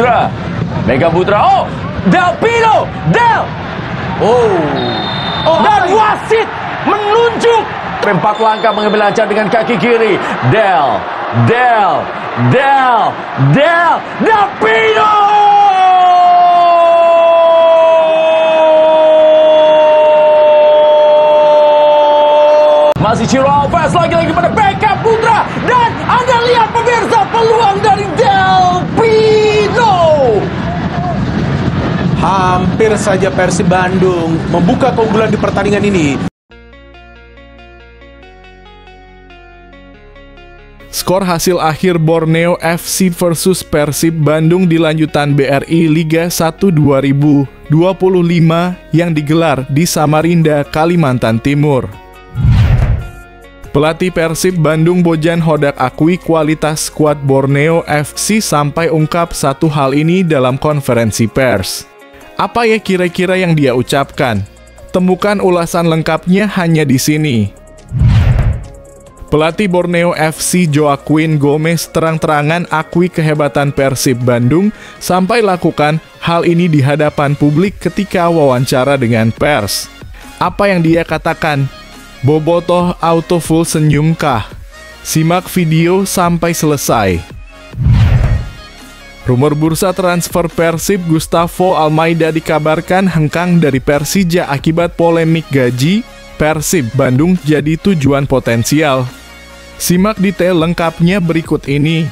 Putra. Mega Putra. Oh, Del Pino. Dan wasit menunjuk. 4 langkah mengambil lancar dengan kaki kiri. Del Pino. Masih Ciro Alves lagi-lagi pada Beckham Putra. Dan Anda lihat pemirsa peluang dari Del Pino. Hampir saja Persib Bandung membuka keunggulan di pertandingan ini. Skor hasil akhir Borneo FC versus Persib Bandung di lanjutan BRI Liga 1 2025 yang digelar di Samarinda, Kalimantan Timur. Pelatih Persib Bandung Bojan Hodak akui kualitas skuad Borneo FC sampai ungkap satu hal ini dalam konferensi pers. Apa ya kira-kira yang dia ucapkan? Temukan ulasan lengkapnya hanya di sini. Pelatih Borneo FC Joaquin Gomez terang-terangan akui kehebatan Persib Bandung sampai lakukan hal ini di hadapan publik ketika wawancara dengan pers. Apa yang dia katakan? Bobotoh auto full senyum kah? Simak video sampai selesai. Rumor bursa transfer Persib Gustavo Almeida dikabarkan hengkang dari Persija akibat polemik gaji. Persib Bandung jadi tujuan potensial. Simak detail lengkapnya berikut ini.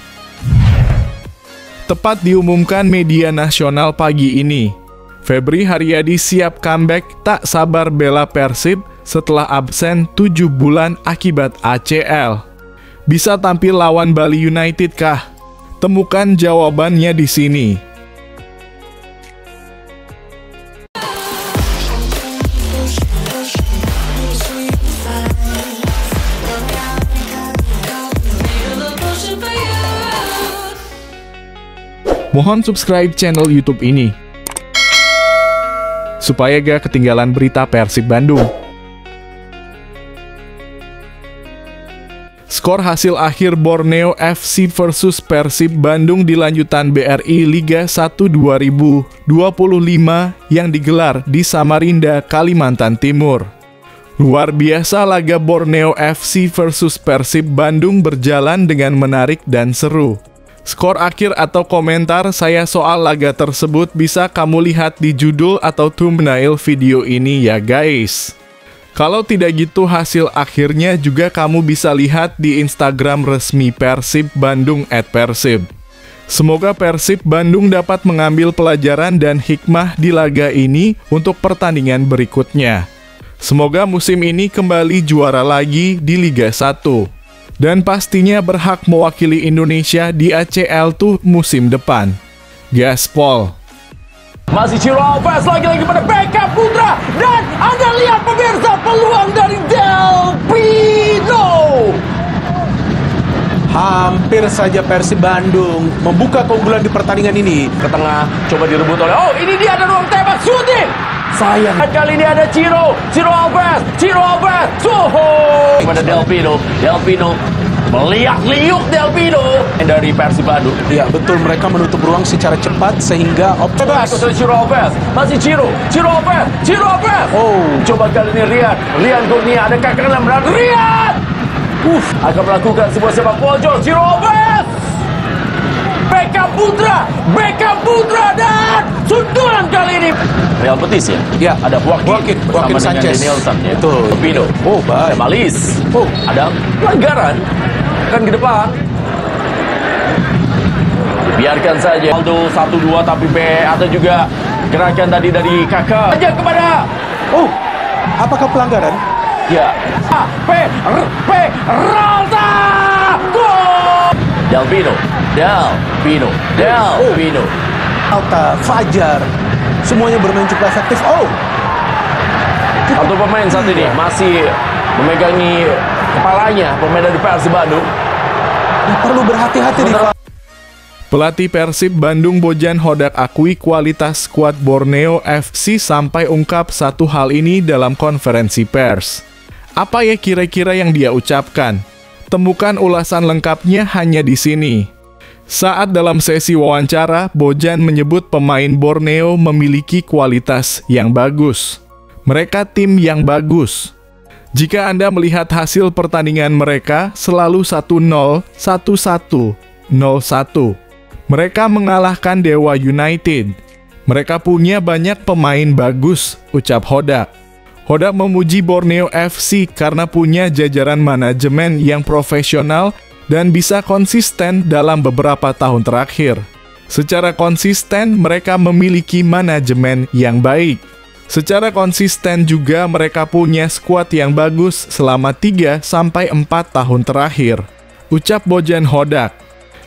Tepat diumumkan media nasional pagi ini, Febri Haryadi siap comeback, tak sabar bela Persib setelah absen 7 bulan akibat ACL. Bisa tampil lawan Bali United kah? Temukan jawabannya di sini. Mohon subscribe channel YouTube ini supaya gak ketinggalan berita Persib Bandung. Skor hasil akhir Borneo FC versus Persib Bandung di lanjutan BRI Liga 1 2025 yang digelar di Samarinda, Kalimantan Timur. Luar biasa laga Borneo FC versus Persib Bandung berjalan dengan menarik dan seru. Skor akhir atau komentar saya soal laga tersebut bisa kamu lihat di judul atau thumbnail video ini ya guys. Kalau tidak gitu hasil akhirnya juga kamu bisa lihat di Instagram resmi Persib Bandung @persib. Semoga Persib Bandung dapat mengambil pelajaran dan hikmah di laga ini untuk pertandingan berikutnya. Semoga musim ini kembali juara lagi di Liga 1. Dan pastinya berhak mewakili Indonesia di ACL tuh musim depan. Gaspol. Masih Ciro Alves lagi-lagi pada Beckham Putra. Dan Anda lihat pemirsa peluang dari Del Pino. Hampir saja Persib Bandung membuka keunggulan di pertandingan ini. Ke tengah, coba direbut oleh... Oh, ini dia ada ruang tembak, shooting! Sayang. Kali ini ada Ciro Alves, Soho! Pada Del Pino meliak-liuk Del Pino dari Persib Bandung. Ya betul, mereka menutup ruang secara cepat sehingga bebas. Ciro Alves, masih Ciro Alves. Oh, coba kali ini Rian Kurnia ada kakak dalam berat. Rian akan melakukan sebuah sepak pojok. Ciro Alves, Beckham Putra dan sundulan kali ini. Real Betis ya? Ya, ada Joaquin Sanchez. Danielson ya. Betul. Pino. Oh, baik. Ada Malis. Oh, ada pelanggaran kan ke depan. Biarkan saja. Aldo 1-2 tapi B atau juga gerakan tadi dari Kakak. Saja kepada apakah pelanggaran? ya. Ralta. Gol. Del Pino. Alta, Fajar, semuanya bermain cukup efektif. Satu pemain saat ini masih memegangi kepalanya, pemain dari Persib Bandung. Perlu berhati-hati di Pelatih Persib Bandung Bojan Hodak akui kualitas skuad Borneo FC sampai ungkap satu hal ini dalam konferensi pers. Apa ya kira-kira yang dia ucapkan? Temukan ulasan lengkapnya hanya di sini. Saat dalam sesi wawancara, Bojan menyebut pemain Borneo memiliki kualitas yang bagus. Mereka tim yang bagus. Jika Anda melihat hasil pertandingan mereka, selalu 1-0, 1-1, 0-1. Mereka mengalahkan Dewa United. Mereka punya banyak pemain bagus, ucap Hodak. Hodak memuji Borneo FC karena punya jajaran manajemen yang profesional dan bisa konsisten dalam beberapa tahun terakhir. Secara konsisten, mereka memiliki manajemen yang baik. Secara konsisten juga mereka punya skuad yang bagus selama 3-4 tahun terakhir, ucap Bojan Hodak.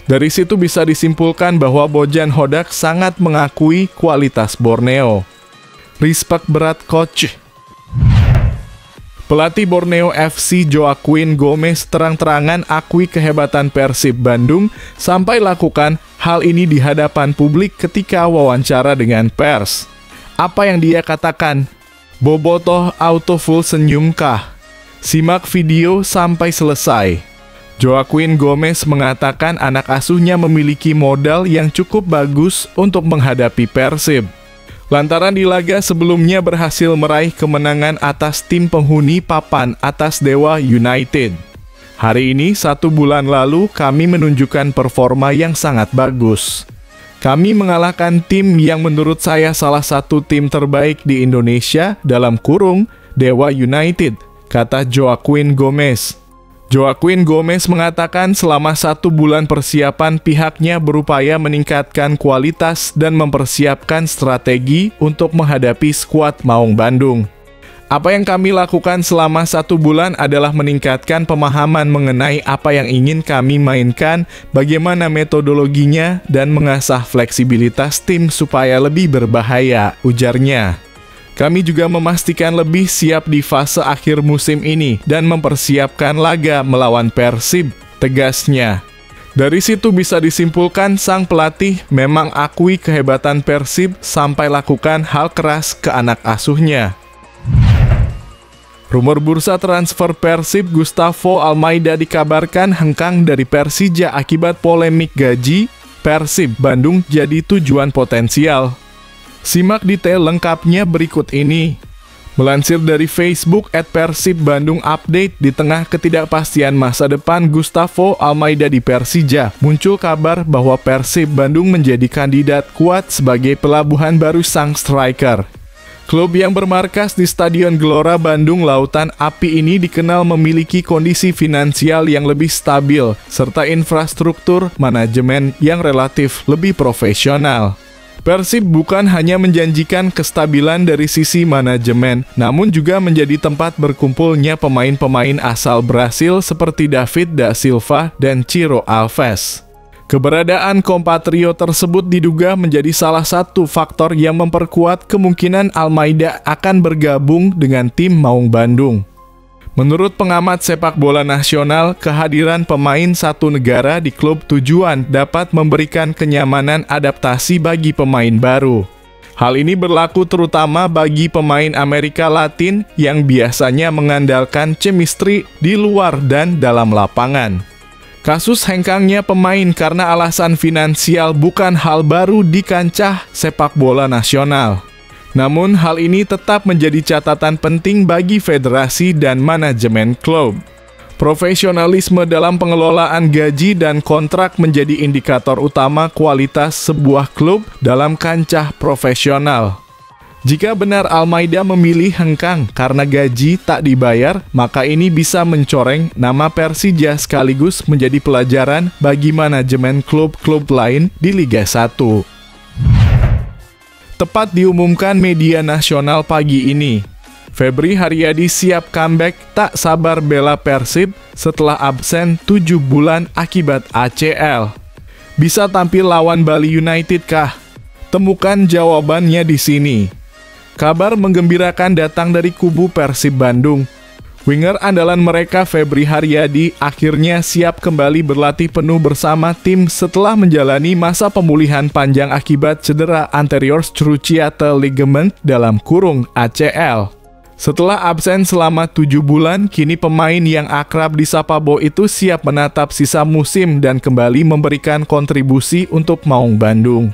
Dari situ bisa disimpulkan bahwa Bojan Hodak sangat mengakui kualitas Borneo. Respect berat coach. Pelatih Borneo FC Joaquin Gomez terang-terangan akui kehebatan Persib Bandung sampai lakukan hal ini di hadapan publik ketika wawancara dengan pers. Apa yang dia katakan? Bobotoh auto full senyumkah? Simak video sampai selesai. Joaquin Gomez mengatakan anak asuhnya memiliki modal yang cukup bagus untuk menghadapi Persib. Lantaran di laga sebelumnya berhasil meraih kemenangan atas tim penghuni papan atas Dewa United. Hari ini, 1 bulan lalu, kami menunjukkan performa yang sangat bagus. Kami mengalahkan tim yang menurut saya salah satu tim terbaik di Indonesia dalam kurung Dewa United, kata Joaquin Gomez. Joaquin Gomez mengatakan selama 1 bulan persiapan pihaknya berupaya meningkatkan kualitas dan mempersiapkan strategi untuk menghadapi skuad Maung Bandung. Apa yang kami lakukan selama 1 bulan adalah meningkatkan pemahaman mengenai apa yang ingin kami mainkan, bagaimana metodologinya, dan mengasah fleksibilitas tim supaya lebih berbahaya, ujarnya. Kami juga memastikan lebih siap di fase akhir musim ini dan mempersiapkan laga melawan Persib, tegasnya. Dari situ bisa disimpulkan sang pelatih memang akui kehebatan Persib sampai lakukan hal keras ke anak asuhnya. Rumor bursa transfer Persib Gustavo Almeida dikabarkan hengkang dari Persija akibat polemik gaji. Persib Bandung jadi tujuan potensial. Simak detail lengkapnya berikut ini. Melansir dari Facebook @Persib Bandung Update, di tengah ketidakpastian masa depan Gustavo Almeida di Persija, muncul kabar bahwa Persib Bandung menjadi kandidat kuat sebagai pelabuhan baru sang striker. Klub yang bermarkas di Stadion Gelora Bandung Lautan Api ini dikenal memiliki kondisi finansial yang lebih stabil, serta infrastruktur manajemen yang relatif lebih profesional. Persib bukan hanya menjanjikan kestabilan dari sisi manajemen, namun juga menjadi tempat berkumpulnya pemain-pemain asal Brasil seperti David da Silva dan Ciro Alves. Keberadaan kompatriot tersebut diduga menjadi salah satu faktor yang memperkuat kemungkinan Almeida akan bergabung dengan tim Maung Bandung. Menurut pengamat sepak bola nasional, kehadiran pemain satu negara di klub tujuan dapat memberikan kenyamanan adaptasi bagi pemain baru. Hal ini berlaku terutama bagi pemain Amerika Latin yang biasanya mengandalkan chemistry di luar dan dalam lapangan. Kasus hengkangnya pemain karena alasan finansial bukan hal baru di kancah sepak bola nasional. Namun hal ini tetap menjadi catatan penting bagi federasi dan manajemen klub. Profesionalisme dalam pengelolaan gaji dan kontrak menjadi indikator utama kualitas sebuah klub dalam kancah profesional. Jika benar Almeida memilih hengkang karena gaji tak dibayar, maka ini bisa mencoreng nama Persija sekaligus menjadi pelajaran bagi manajemen klub-klub lain di Liga 1. Tepat diumumkan media nasional pagi ini, Febri Haryadi siap comeback, tak sabar bela Persib setelah absen 7 bulan akibat ACL. Bisa tampil lawan Bali United kah? Temukan jawabannya di sini. Kabar menggembirakan datang dari kubu Persib Bandung. Winger andalan mereka Febri Haryadi akhirnya siap kembali berlatih penuh bersama tim setelah menjalani masa pemulihan panjang akibat cedera anterior cruciate ligament dalam kurung ACL. Setelah absen selama 7 bulan, kini pemain yang akrab disapa Bo itu siap menatap sisa musim dan kembali memberikan kontribusi untuk Maung Bandung.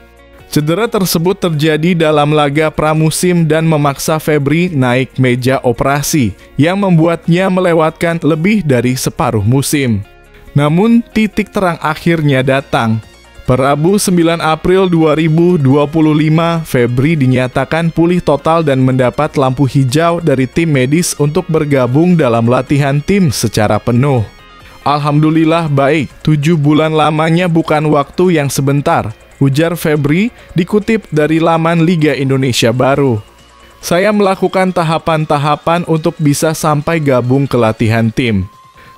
Cedera tersebut terjadi dalam laga pramusim dan memaksa Febri naik meja operasi, yang membuatnya melewatkan lebih dari separuh musim. Namun, titik terang akhirnya datang. Per Rabu 9 April 2025, Febri dinyatakan pulih total dan mendapat lampu hijau dari tim medis untuk bergabung dalam latihan tim secara penuh. Alhamdulillah baik, 7 bulan lamanya bukan waktu yang sebentar, ujar Febri dikutip dari laman Liga Indonesia Baru. Saya melakukan tahapan-tahapan untuk bisa sampai gabung ke latihan tim.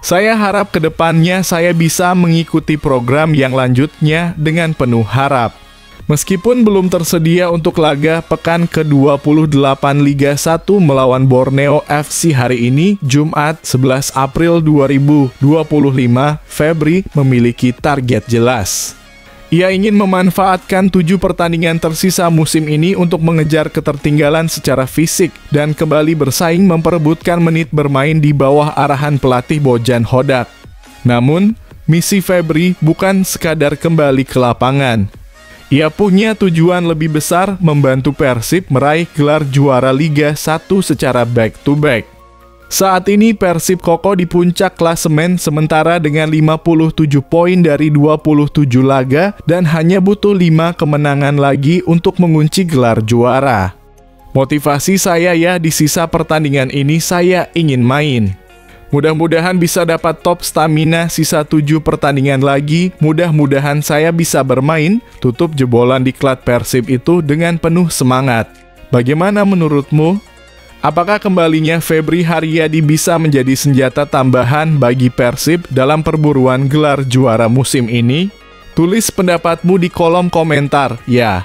Saya harap ke depannya saya bisa mengikuti program yang lanjutnya dengan penuh harap. Meskipun belum tersedia untuk laga pekan ke-28 Liga 1 melawan Borneo FC hari ini, Jumat 11 April 2025, Febri memiliki target jelas. Ia ingin memanfaatkan 7 pertandingan tersisa musim ini untuk mengejar ketertinggalan secara fisik dan kembali bersaing memperebutkan menit bermain di bawah arahan pelatih Bojan Hodak. Namun, misi Febri bukan sekadar kembali ke lapangan. Ia punya tujuan lebih besar membantu Persib meraih gelar juara Liga 1 secara back-to-back. Saat ini Persib kokoh di puncak klasemen sementara dengan 57 poin dari 27 laga dan hanya butuh 5 kemenangan lagi untuk mengunci gelar juara. Motivasi saya ya di sisa pertandingan ini saya ingin main. Mudah-mudahan bisa dapat top stamina sisa 7 pertandingan lagi, mudah-mudahan saya bisa bermain, tutup jebolan diklat Persib itu dengan penuh semangat. Bagaimana menurutmu? Apakah kembalinya Febri Haryadi bisa menjadi senjata tambahan bagi Persib dalam perburuan gelar juara musim ini? Tulis pendapatmu di kolom komentar, ya.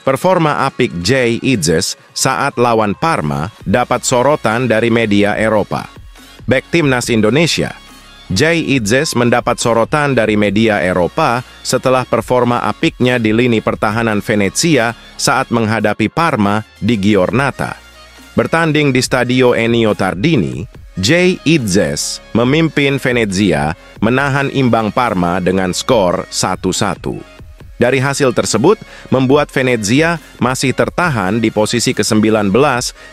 Performa apik Jay Idzes saat lawan Parma dapat sorotan dari media Eropa. Bek Timnas Indonesia, Jay Idzes mendapat sorotan dari media Eropa setelah performa apiknya di lini pertahanan Venezia saat menghadapi Parma di Giornata. Bertanding di Stadio Ennio Tardini, Jay Idzes memimpin Venezia menahan imbang Parma dengan skor 1-1. Dari hasil tersebut, membuat Venezia masih tertahan di posisi ke-19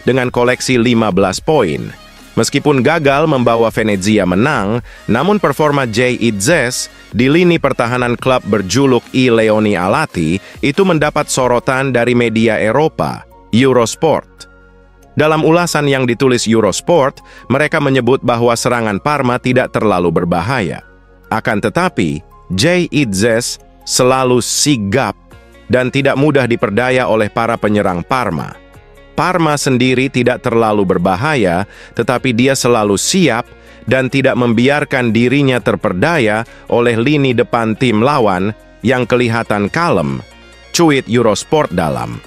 dengan koleksi 15 poin. Meskipun gagal membawa Venezia menang, namun performa Jay Idzes di lini pertahanan klub berjuluk I Leoni Alati itu mendapat sorotan dari media Eropa, Eurosport. Dalam ulasan yang ditulis Eurosport, mereka menyebut bahwa serangan Parma tidak terlalu berbahaya. Akan tetapi, Jay Idzes selalu sigap dan tidak mudah diperdaya oleh para penyerang Parma. Parma sendiri tidak terlalu berbahaya, tetapi dia selalu siap dan tidak membiarkan dirinya terperdaya oleh lini depan tim lawan yang kelihatan kalem, cuit Eurosport dalam.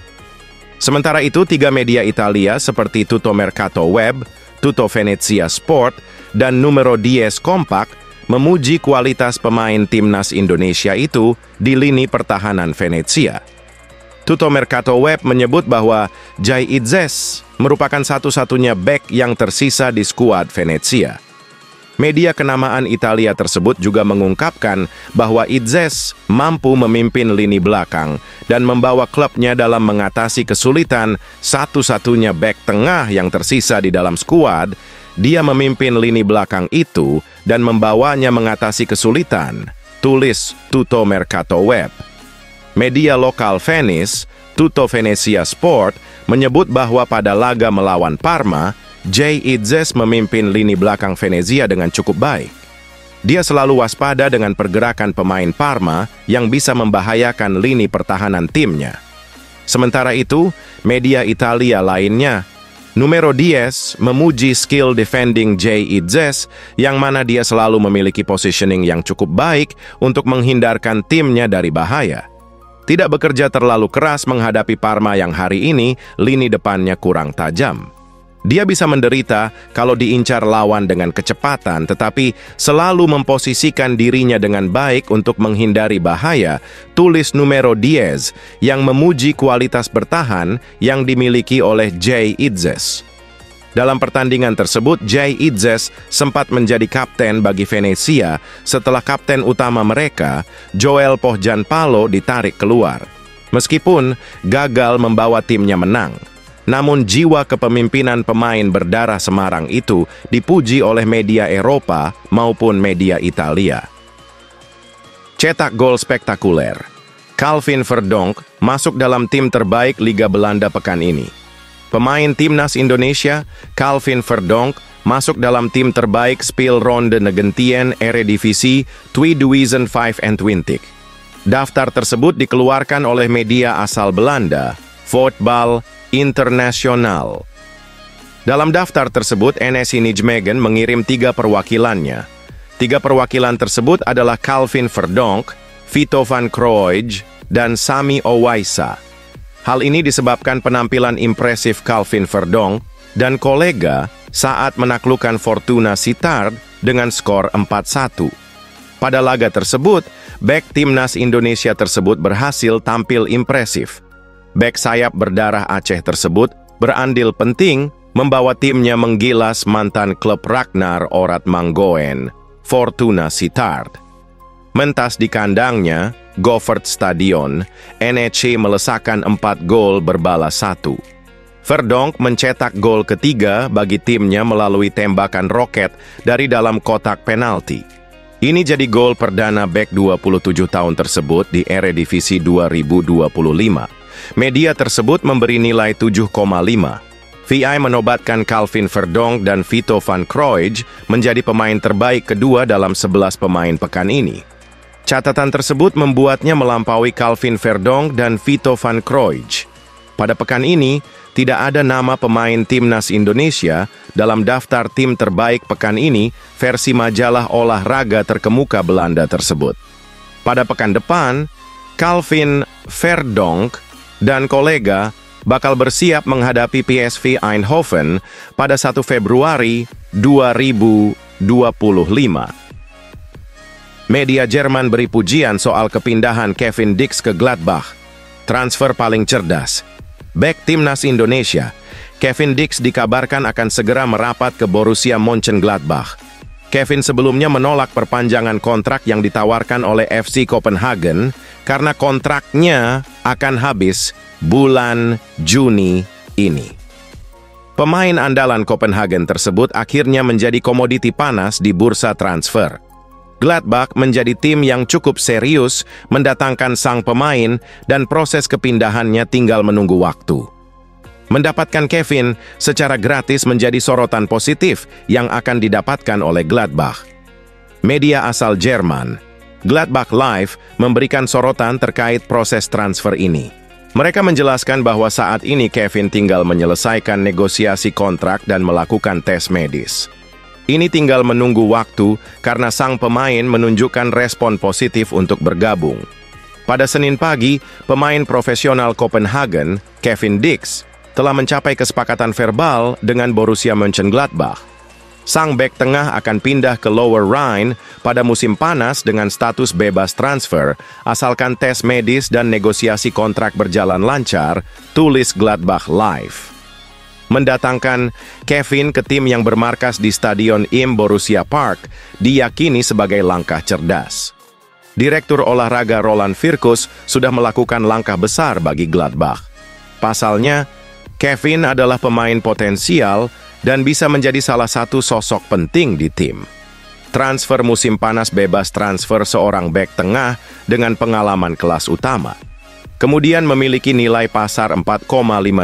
Sementara itu, 3 media Italia seperti Tutto Mercato Web, Tutto Venezia Sport, dan Numero 10 Kompak memuji kualitas pemain timnas Indonesia itu di lini pertahanan Venezia. Tutto Mercato Web menyebut bahwa Jay Idzes merupakan satu-satunya bek yang tersisa di skuad Venezia. Media kenamaan Italia tersebut juga mengungkapkan bahwa Idzes mampu memimpin lini belakang dan membawa klubnya dalam mengatasi kesulitan satu-satunya bek tengah yang tersisa di dalam skuad. Dia memimpin lini belakang itu dan membawanya mengatasi kesulitan, tulis Tutto Mercato Web. Media lokal Venice, Tutto Venezia Sport, menyebut bahwa pada laga melawan Parma, Jay Idzes memimpin lini belakang Venezia dengan cukup baik. Dia selalu waspada dengan pergerakan pemain Parma yang bisa membahayakan lini pertahanan timnya. Sementara itu, media Italia lainnya, Numero 10, memuji skill defending Jay Idzes, yang mana dia selalu memiliki positioning yang cukup baik untuk menghindarkan timnya dari bahaya. Tidak bekerja terlalu keras menghadapi Parma yang hari ini lini depannya kurang tajam. Dia bisa menderita kalau diincar lawan dengan kecepatan, tetapi selalu memposisikan dirinya dengan baik untuk menghindari bahaya, tulis Numero 10 yang memuji kualitas bertahan yang dimiliki oleh Jay Idzes. Dalam pertandingan tersebut, Jay Idzes sempat menjadi kapten bagi Venezia setelah kapten utama mereka, Joel Pohjanpalo, ditarik keluar. Meskipun gagal membawa timnya menang, namun jiwa kepemimpinan pemain berdarah Semarang itu dipuji oleh media Eropa maupun media Italia. Cetak gol spektakuler. Calvin Verdonk masuk dalam tim terbaik Liga Belanda pekan ini. Pemain timnas Indonesia, Calvin Verdonk, masuk dalam tim terbaik Speelronde Negentien Eredivisie 2025. Daftar tersebut dikeluarkan oleh media asal Belanda, Voetbal Internasional. Dalam daftar tersebut, NSI Nijmegen mengirim 3 perwakilannya. 3 perwakilan tersebut adalah Calvin Verdonk, Vito van Kroij, dan Sami Owaisa. Hal ini disebabkan penampilan impresif Calvin Verdonk dan kolega saat menaklukkan Fortuna Sittard dengan skor 4-1. Pada laga tersebut, bek timnas Indonesia tersebut berhasil tampil impresif. Bek sayap berdarah Aceh tersebut berandil penting membawa timnya menggilas mantan klub Ragnar Orat Manggoen, Fortuna Sittard. Mentas di kandangnya, Goffert Stadion, NEC melesakkan 4 gol berbalas 1. Verdonk mencetak gol ketiga bagi timnya melalui tembakan roket dari dalam kotak penalti. Ini jadi gol perdana bek 27 tahun tersebut di Eredivisie 2025. Media tersebut memberi nilai 7,5. VI menobatkan Calvin Verdonk dan Vito van Kroij menjadi pemain terbaik kedua dalam 11 pemain pekan ini. Catatan tersebut membuatnya melampaui Calvin Verdonk dan Vito van Kroij. Pada pekan ini, tidak ada nama pemain timnas Indonesia dalam daftar tim terbaik pekan ini versi majalah olahraga terkemuka Belanda tersebut. Pada pekan depan, Calvin Verdonk dan kolega bakal bersiap menghadapi PSV Eindhoven pada 1 Februari 2025. Media Jerman beri pujian soal kepindahan Kevin Dix ke Gladbach. Transfer paling cerdas. Bek timnas Indonesia, Kevin Dix dikabarkan akan segera merapat ke Borussia Mönchengladbach. Kevin sebelumnya menolak perpanjangan kontrak yang ditawarkan oleh FC Copenhagen karena kontraknya akan habis bulan Juni ini. Pemain andalan Copenhagen tersebut akhirnya menjadi komoditi panas di bursa transfer. Gladbach menjadi tim yang cukup serius mendatangkan sang pemain dan proses kepindahannya tinggal menunggu waktu. Mendapatkan Kevin secara gratis menjadi sorotan positif yang akan didapatkan oleh Gladbach. Media asal Jerman, Gladbach Live, memberikan sorotan terkait proses transfer ini. Mereka menjelaskan bahwa saat ini Kevin tinggal menyelesaikan negosiasi kontrak dan melakukan tes medis. Ini tinggal menunggu waktu karena sang pemain menunjukkan respon positif untuk bergabung. Pada Senin pagi, pemain profesional Copenhagen, Kevin Dix, telah mencapai kesepakatan verbal dengan Borussia Mönchengladbach. Sang bek tengah akan pindah ke Lower Rhine pada musim panas dengan status bebas transfer, asalkan tes medis dan negosiasi kontrak berjalan lancar, tulis Gladbach Live. Mendatangkan Kevin ke tim yang bermarkas di Stadion Im Borussia Park diyakini sebagai langkah cerdas. Direktur olahraga Roland Virkus sudah melakukan langkah besar bagi Gladbach. Pasalnya, Kevin adalah pemain potensial dan bisa menjadi salah satu sosok penting di tim. Transfer musim panas bebas transfer seorang bek tengah dengan pengalaman kelas utama. Kemudian memiliki nilai pasar 4,5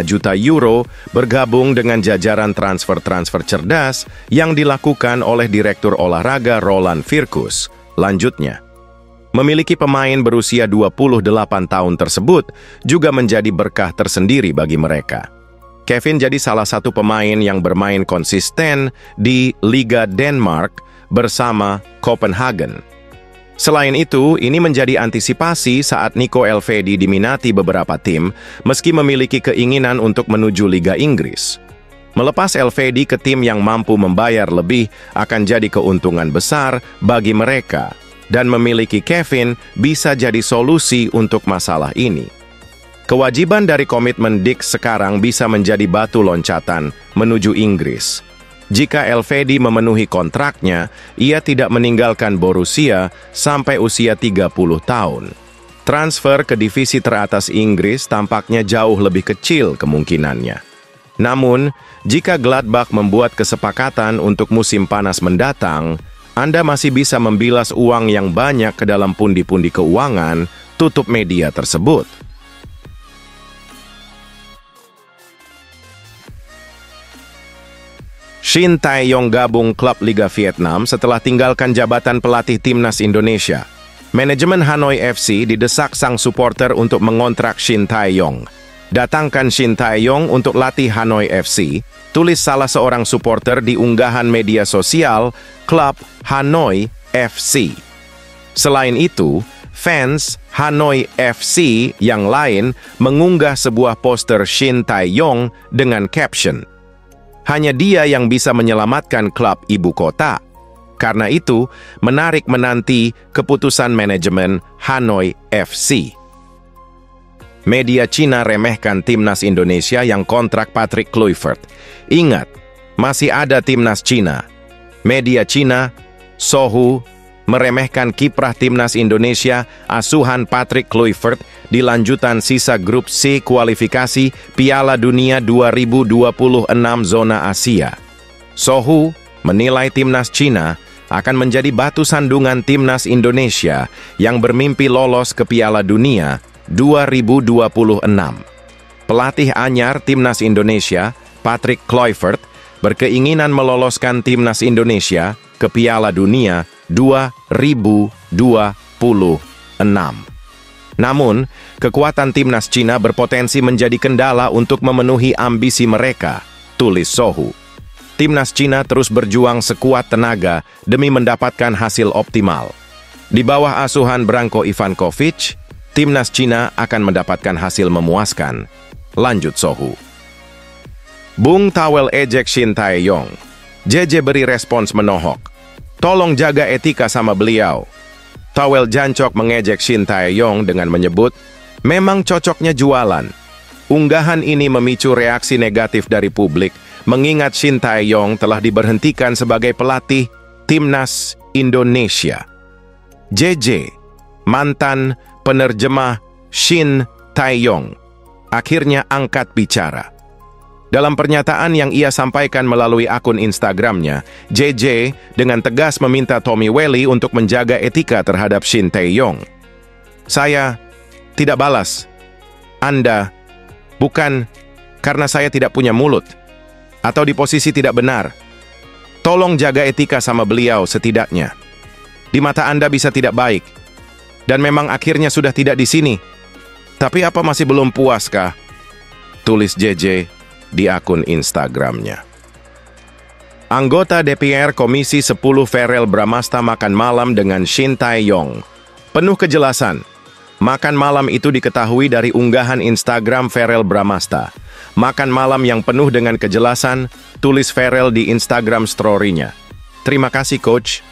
juta euro bergabung dengan jajaran transfer-transfer cerdas yang dilakukan oleh Direktur Olahraga Roland Virkus. Lanjutnya, memiliki pemain berusia 28 tahun tersebut juga menjadi berkah tersendiri bagi mereka. Kevin jadi salah satu pemain yang bermain konsisten di Liga Denmark bersama Copenhagen. Selain itu, ini menjadi antisipasi saat Nico Elvedi diminati beberapa tim, meski memiliki keinginan untuk menuju Liga Inggris. Melepas Elvedi ke tim yang mampu membayar lebih akan jadi keuntungan besar bagi mereka, dan memiliki Kevin bisa jadi solusi untuk masalah ini. Kewajiban dari komitmen Dick sekarang bisa menjadi batu loncatan menuju Inggris. Jika Elvedi memenuhi kontraknya, ia tidak meninggalkan Borussia sampai usia 30 tahun. Transfer ke divisi teratas Inggris tampaknya jauh lebih kecil kemungkinannya. Namun, jika Gladbach membuat kesepakatan untuk musim panas mendatang, Anda masih bisa membilas uang yang banyak ke dalam pundi-pundi keuangan tutup media tersebut. Shin Tae-yong gabung klub Liga Vietnam setelah tinggalkan jabatan pelatih timnas Indonesia. Manajemen Hanoi FC didesak sang supporter untuk mengontrak Shin Tae-yong. Datangkan Shin Tae-yong untuk latih Hanoi FC, tulis salah seorang supporter di unggahan media sosial klub Hanoi FC. Selain itu, fans Hanoi FC yang lain mengunggah sebuah poster Shin Tae-yong dengan caption, "Hanya dia yang bisa menyelamatkan klub ibu kota." Karena itu, menarik menanti keputusan manajemen Hanoi FC. Media Cina remehkan timnas Indonesia yang kontrak Patrick Kluivert. Ingat, masih ada timnas Cina. Media Cina, Sohu, meremehkan kiprah timnas Indonesia asuhan Patrick Kluivert di lanjutan sisa grup C kualifikasi Piala Dunia 2026 zona Asia. Sohu menilai timnas Cina akan menjadi batu sandungan timnas Indonesia yang bermimpi lolos ke Piala Dunia 2026. Pelatih anyar timnas Indonesia, Patrick Kluivert, berkeinginan meloloskan timnas Indonesia ke Piala Dunia 2026. Namun, kekuatan timnas Cina berpotensi menjadi kendala untuk memenuhi ambisi mereka, tulis Sohu. Timnas Cina terus berjuang sekuat tenaga demi mendapatkan hasil optimal. Di bawah asuhan Branko Ivankovic, timnas Cina akan mendapatkan hasil memuaskan, lanjut Sohu. Bung Tawel ejek Shin Tae-yong. JJ beri respons menohok. Tolong jaga etika sama beliau. Tawel jancok mengejek Shin Tae-yong dengan menyebut, memang cocoknya jualan. Unggahan ini memicu reaksi negatif dari publik, mengingat Shin Tae-yong telah diberhentikan sebagai pelatih timnas Indonesia. JJ, mantan penerjemah Shin Tae-yong, akhirnya angkat bicara. Dalam pernyataan yang ia sampaikan melalui akun Instagramnya, JJ dengan tegas meminta Tommy Welly untuk menjaga etika terhadap Shin Tae-yong. Saya tidak balas Anda, bukan karena saya tidak punya mulut, atau di posisi tidak benar. Tolong jaga etika sama beliau setidaknya. Di mata Anda bisa tidak baik. Dan memang akhirnya sudah tidak di sini. Tapi apa masih belum puaskah? Tulis JJ di akun Instagramnya. Anggota DPR Komisi 10 Verrel Bramasta makan malam dengan Shin Tae-yong. Penuh kejelasan. Makan malam itu diketahui dari unggahan Instagram Verrel Bramasta. Makan malam yang penuh dengan kejelasan, tulis Verrel di Instagram story-nya. Terima kasih, Coach.